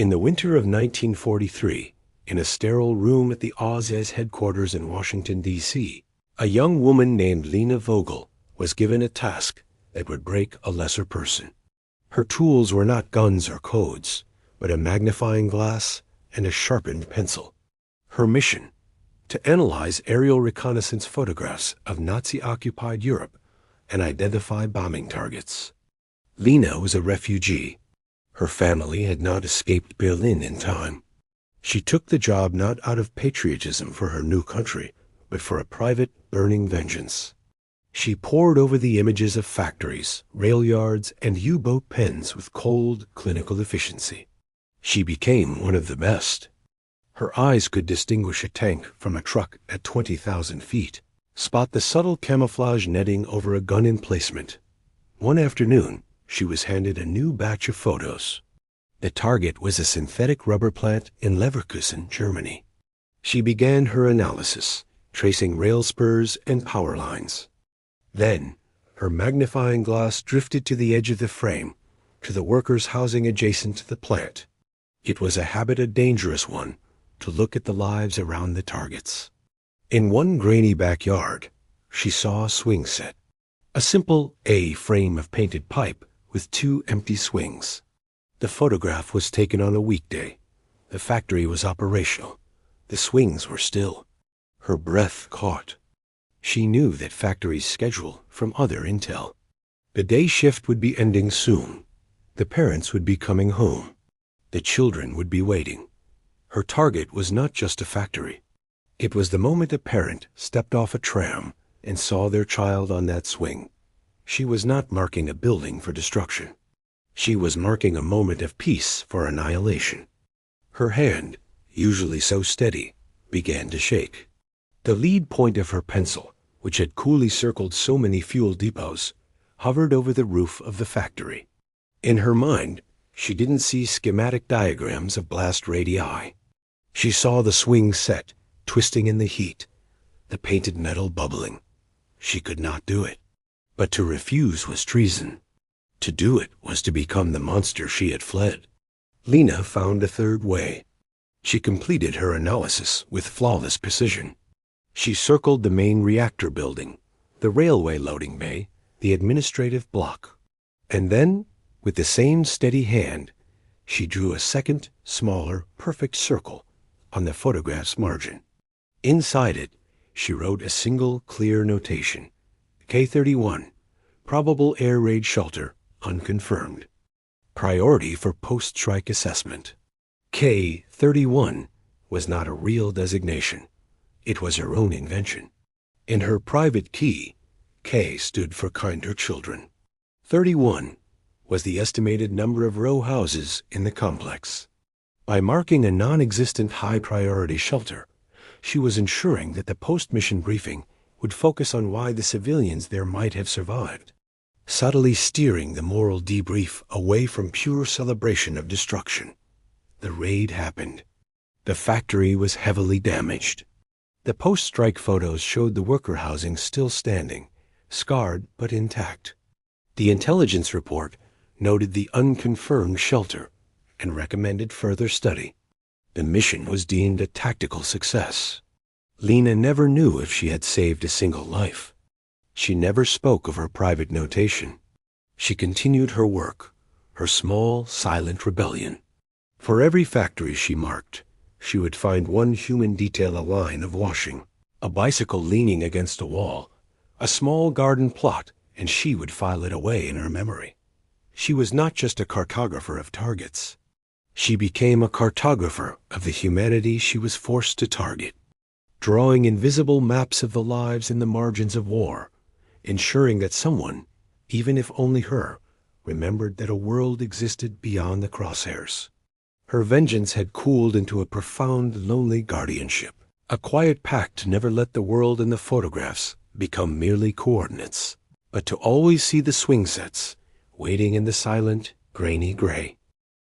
In the winter of 1943, in a sterile room at the Oz headquarters in Washington, D.C., a young woman named Lena Vogel was given a task that would break a lesser person. Her tools were not guns or codes, but a magnifying glass and a sharpened pencil. Her mission: to analyze aerial reconnaissance photographs of Nazi-occupied Europe and identify bombing targets. Lena was a refugee. Her family had not escaped Berlin in time. She took the job not out of patriotism for her new country, but for a private, burning vengeance. She pored over the images of factories, rail yards, and U-boat pens with cold, clinical efficiency. She became one of the best. Her eyes could distinguish a tank from a truck at 20,000 feet, spot the subtle camouflage netting over a gun emplacement. One afternoon, she was handed a new batch of photos. The target was a synthetic rubber plant in Leverkusen, Germany. She began her analysis, tracing rail spurs and power lines. Then, her magnifying glass drifted to the edge of the frame, to the workers' housing adjacent to the plant. It was a habit, a dangerous one, to look at the lives around the targets. In one grainy backyard, she saw a swing set. A simple A-frame of painted pipe with 2 empty swings. The photograph was taken on a weekday. The factory was operational. The swings were still. Her breath caught. She knew that factory's schedule from other intel. The day shift would be ending soon. The parents would be coming home. The children would be waiting. Her target was not just a factory. It was the moment a parent stepped off a tram and saw their child on that swing. She was not marking a building for destruction. She was marking a moment of peace for annihilation. Her hand, usually so steady, began to shake. The lead point of her pencil, which had coolly circled so many fuel depots, hovered over the roof of the factory. In her mind, she didn't see schematic diagrams of blast radii. She saw the swing set, twisting in the heat, the painted metal bubbling. She could not do it. But to refuse was treason. To do it was to become the monster she had fled. Lena found a third way. She completed her analysis with flawless precision. She circled the main reactor building, the railway loading bay, the administrative block. And then, with the same steady hand, she drew a second, smaller, perfect circle on the photograph's margin. Inside it, she wrote a single, clear notation: K-31, probable air raid shelter, unconfirmed. Priority for post-strike assessment. K-31 was not a real designation. It was her own invention. In her private key, K stood for kinder children. 31 was the estimated number of row houses in the complex. By marking a non-existent high-priority shelter, she was ensuring that the post-mission briefing would focus on why the civilians there might have survived, subtly steering the moral debrief away from pure celebration of destruction. The raid happened. The factory was heavily damaged. The post-strike photos showed the worker housing still standing, scarred but intact. The intelligence report noted the unconfirmed shelter and recommended further study. The mission was deemed a tactical success. Lena never knew if she had saved a single life. She never spoke of her private notation. She continued her work, her small, silent rebellion. For every factory she marked, she would find one human detail: a line of washing, a bicycle leaning against a wall, a small garden plot, and she would file it away in her memory. She was not just a cartographer of targets. She became a cartographer of the humanity she was forced to target, drawing invisible maps of the lives in the margins of war, ensuring that someone, even if only her, remembered that a world existed beyond the crosshairs. Her vengeance had cooled into a profound, lonely guardianship, a quiet pact to never let the world and the photographs become merely coordinates, but to always see the swing sets waiting in the silent, grainy gray.